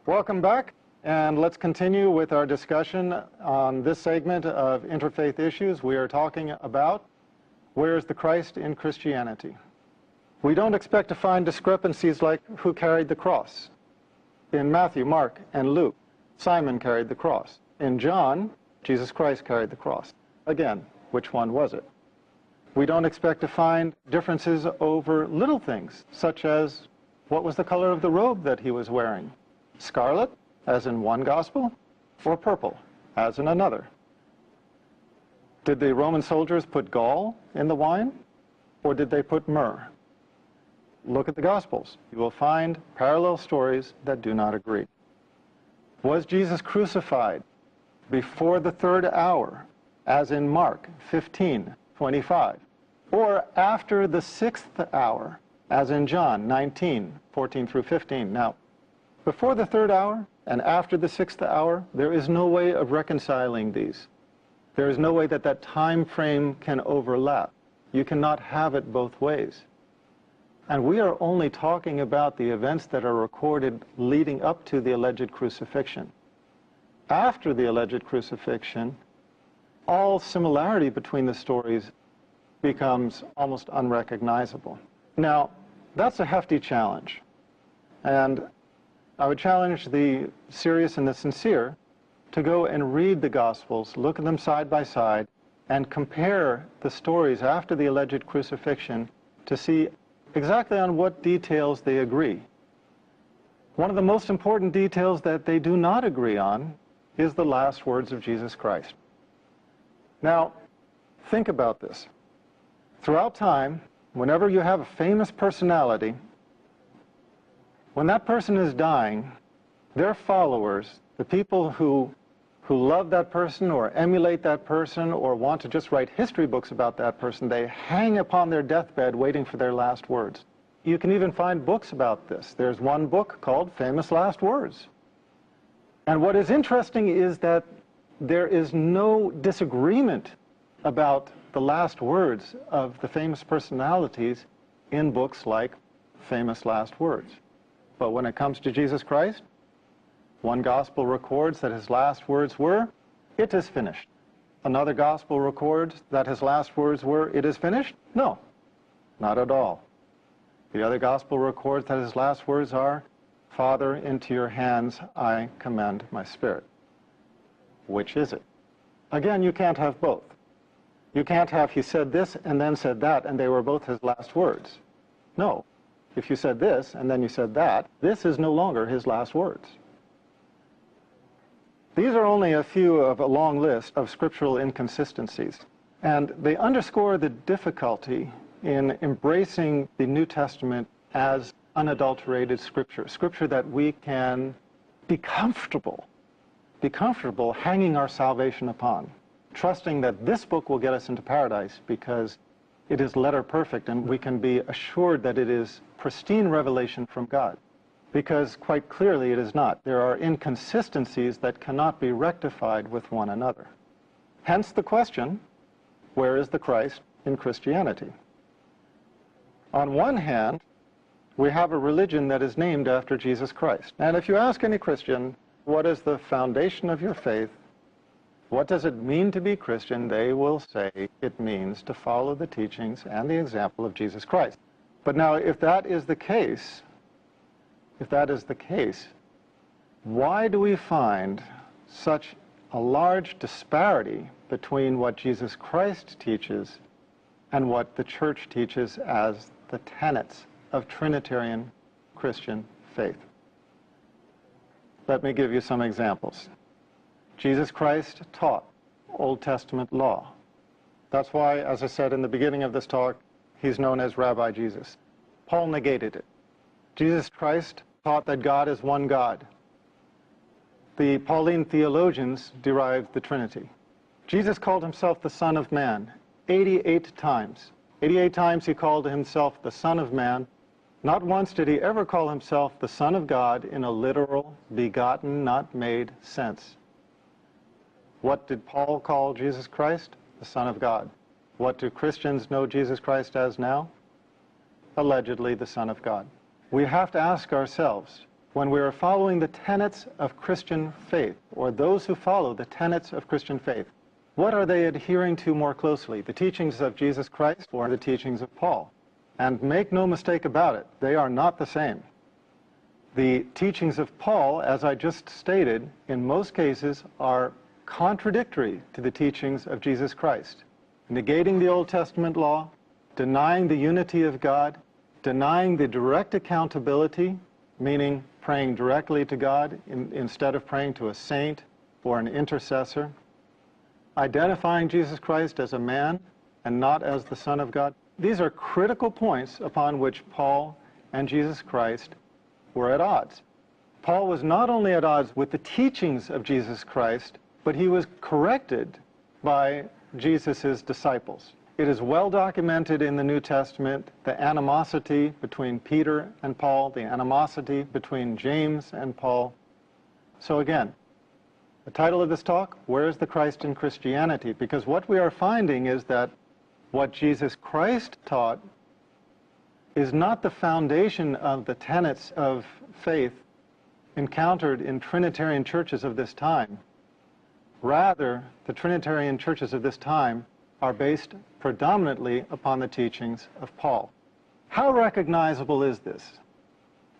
Welcome back, and let's continue with our discussion on this segment of Interfaith Issues. We are talking about where is the Christ in Christianity. We don't expect to find discrepancies like who carried the cross. In Matthew, Mark, and Luke, Simon carried the cross. In John, Jesus Christ carried the cross. Again, which one was it? We don't expect to find differences over little things, such as what was the color of the robe that he was wearing? Scarlet, as in one gospel, or purple, as in another? Did the Roman soldiers put gall in the wine, or did they put myrrh? Look at the Gospels. You will find parallel stories that do not agree. Was Jesus crucified before the third hour, as in Mark 15:25, or after the sixth hour, as in John 19:14 through 15? Now, before the third hour and after the sixth hour, there is no way of reconciling these. There is no way that that time frame can overlap. You cannot have it both ways. And we are only talking about the events that are recorded leading up to the alleged crucifixion. After the alleged crucifixion, all similarity between the stories becomes almost unrecognizable. Now, that's a hefty challenge. And I would challenge the serious and the sincere to go and read the Gospels, look at them side by side, and compare the stories after the alleged crucifixion to see exactly on what details they agree. One of the most important details that they do not agree on is the last words of Jesus Christ. Now, think about this. Throughout time, whenever you have a famous personality, when that person is dying, their followers, the people who love that person or emulate that person or want to just write history books about that person, they hang upon their deathbed waiting for their last words. You can even find books about this. There's one book called Famous Last Words. And what is interesting is that there is no disagreement about the last words of the famous personalities in books like Famous Last Words. But when it comes to Jesus Christ, one gospel records that his last words were, "It is finished." Another gospel records that his last words were, "It is finished?" No, not at all. The other gospel records that his last words are, "Father, into your hands I commend my spirit." Which is it? Again, you can't have both. You can't have he said this and then said that and they were both his last words. No. If you said this and then you said that, this is no longer his last words. These are only a few of a long list of scriptural inconsistencies, and they underscore the difficulty in embracing the New Testament as unadulterated scripture, scripture that we can be comfortable hanging our salvation upon, trusting that this book will get us into paradise because it is letter perfect and we can be assured that it is pristine revelation from God. Because quite clearly it is not. There are inconsistencies that cannot be rectified with one another. Hence the question, where is the Christ in Christianity? On one hand, we have a religion that is named after Jesus Christ. And if you ask any Christian, what is the foundation of your faith? What does it mean to be Christian? They will say it means to follow the teachings and the example of Jesus Christ. But now, if that is the case, why do we find such a large disparity between what Jesus Christ teaches and what the church teaches as the tenets of Trinitarian Christian faith? Let me give you some examples. Jesus Christ taught Old Testament law. That's why, as I said in the beginning of this talk, he's known as Rabbi Jesus. Paul negated it. Jesus Christ taught that God is one God. The Pauline theologians derived the Trinity. Jesus called himself the Son of Man 88 times. 88 times he called himself the Son of Man. Not once did he ever call himself the Son of God in a literal, begotten, not made sense. What did Paul call Jesus Christ? The Son of God. What do Christians know Jesus Christ as now? Allegedly the Son of God. We have to ask ourselves, when we are following the tenets of Christian faith, or those who follow the tenets of Christian faith, what are they adhering to more closely, the teachings of Jesus Christ or the teachings of Paul? And make no mistake about it, they are not the same. The teachings of Paul, as I just stated, in most cases are contradictory to the teachings of Jesus Christ, negating the Old Testament law, denying the unity of God, denying the direct accountability, meaning praying directly to God instead of praying to a saint or an intercessor, identifying Jesus Christ as a man and not as the Son of God. These are critical points upon which Paul and Jesus Christ were at odds. Paul was not only at odds with the teachings of Jesus Christ, but he was corrected by Jesus' disciples. It is well documented in the New Testament, the animosity between Peter and Paul, the animosity between James and Paul. So again, the title of this talk, Where is the Christ in Christianity? Because what we are finding is that what Jesus Christ taught is not the foundation of the tenets of faith encountered in Trinitarian churches of this time. Rather, the Trinitarian churches of this time are based predominantly upon the teachings of Paul. How recognizable is this?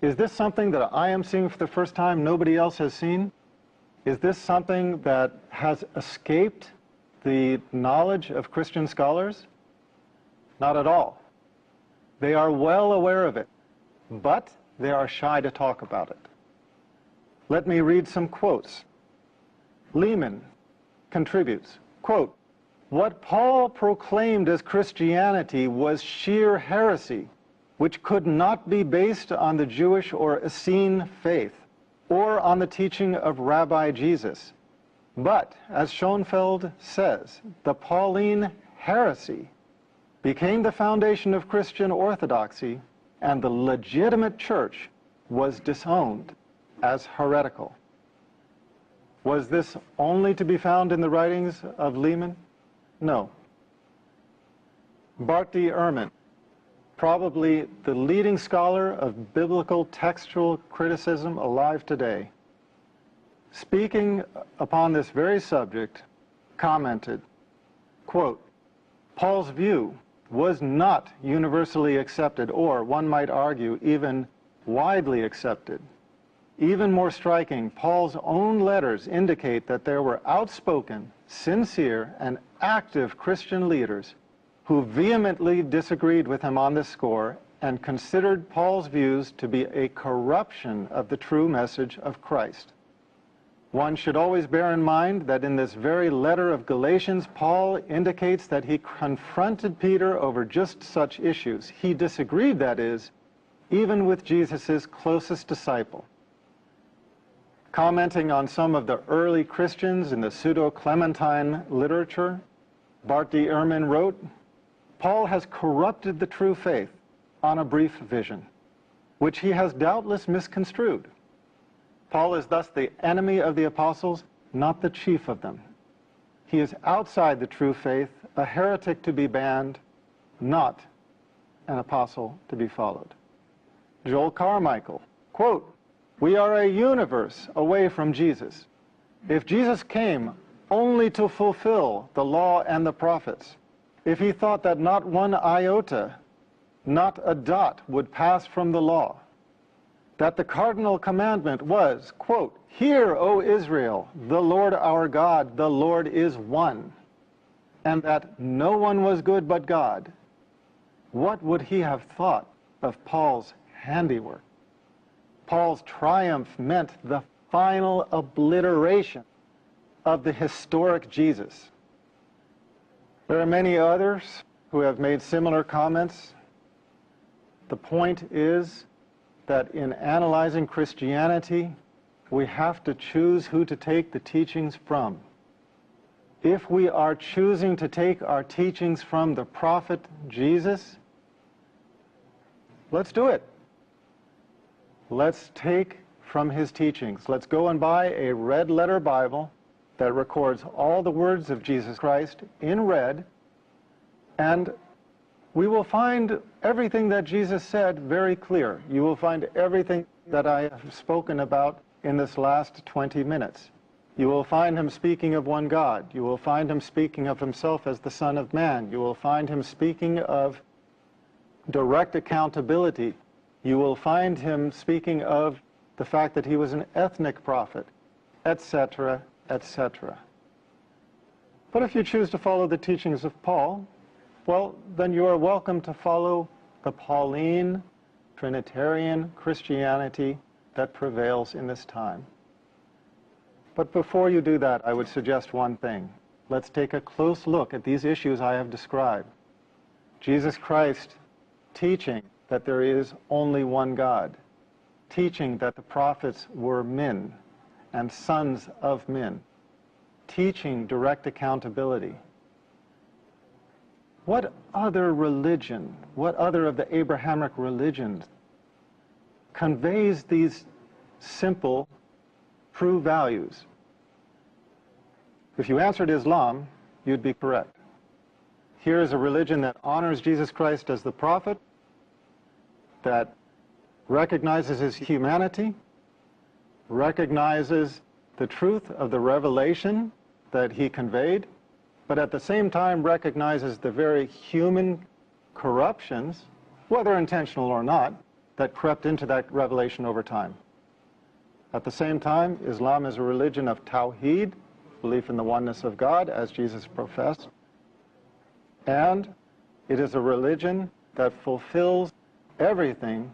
Is this something that I am seeing for the first time nobody else has seen? Is this something that has escaped the knowledge of Christian scholars? Not at all. They are well aware of it, but they are shy to talk about it. Let me read some quotes. Lehman contributes, quote, "What Paul proclaimed as Christianity was sheer heresy, which could not be based on the Jewish or Essene faith, or on the teaching of Rabbi Jesus. But, as Schoenfeld says, the Pauline heresy became the foundation of Christian orthodoxy, and the legitimate church was disowned as heretical." Was this only to be found in the writings of Lehman? No. Barty Ehrman, probably the leading scholar of biblical textual criticism alive today, speaking upon this very subject, commented, quote, "Paul's view was not universally accepted, or, one might argue, even widely accepted. Even more striking, Paul's own letters indicate that there were outspoken, sincere, and active Christian leaders who vehemently disagreed with him on this score and considered Paul's views to be a corruption of the true message of Christ. One should always bear in mind that in this very letter of Galatians, Paul indicates that he confronted Peter over just such issues. He disagreed, that is, even with Jesus' closest disciple. Commenting on some of the early Christians in the pseudo-Clementine literature, Barty Ehrman wrote, "Paul has corrupted the true faith on a brief vision, which he has doubtless misconstrued. Paul is thus the enemy of the apostles, not the chief of them. He is outside the true faith, a heretic to be banned, not an apostle to be followed." Joel Carmichael, quote, "We are a universe away from Jesus. If Jesus came only to fulfill the law and the prophets, if he thought that not one iota, not a dot would pass from the law, that the cardinal commandment was, quote, 'Hear, O Israel, the Lord our God, the Lord is one,' and that no one was good but God, what would he have thought of Paul's handiwork? Paul's triumph meant the final obliteration of the historic Jesus." There are many others who have made similar comments. The point is that in analyzing Christianity, we have to choose who to take the teachings from. If we are choosing to take our teachings from the prophet Jesus, let's do it. Let's take from his teachings. Let's go and buy a red letter Bible that records all the words of Jesus Christ in red, and we will find everything that Jesus said very clear. You will find everything that I have spoken about in this last 20 minutes. You will find him speaking of one God. You will find him speaking of himself as the Son of Man. You will find him speaking of direct accountability. You will find him speaking of the fact that he was an ethnic prophet, etc., etc. But if you choose to follow the teachings of Paul, well, then you are welcome to follow the Pauline, Trinitarian Christianity that prevails in this time. But before you do that, I would suggest one thing. Let's take a close look at these issues I have described. Jesus Christ teaching that there is only one God, teaching that the prophets were men and sons of men, teaching direct accountability. What other religion, what other of the Abrahamic religions conveys these simple, true values? If you answered Islam, you'd be correct. Here is a religion that honors Jesus Christ as the prophet, that recognizes his humanity, recognizes the truth of the revelation that he conveyed, but at the same time recognizes the very human corruptions, whether intentional or not, that crept into that revelation over time. At the same time, Islam is a religion of Tawheed, belief in the oneness of God, as Jesus professed, and it is a religion that fulfills everything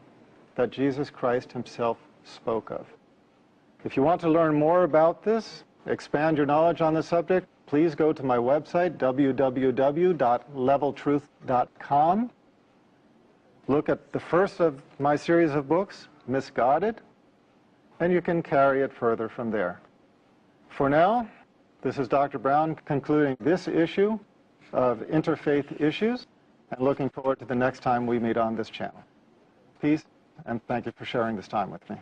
that Jesus Christ himself spoke of. If you want to learn more about this, expand your knowledge on the subject, please go to my website, www.leveltruth.com. Look at the first of my series of books, Misguided, and you can carry it further from there. For now, this is Dr. Brown concluding this issue of Interfaith Issues, and looking forward to the next time we meet on this channel. Peace, and thank you for sharing this time with me.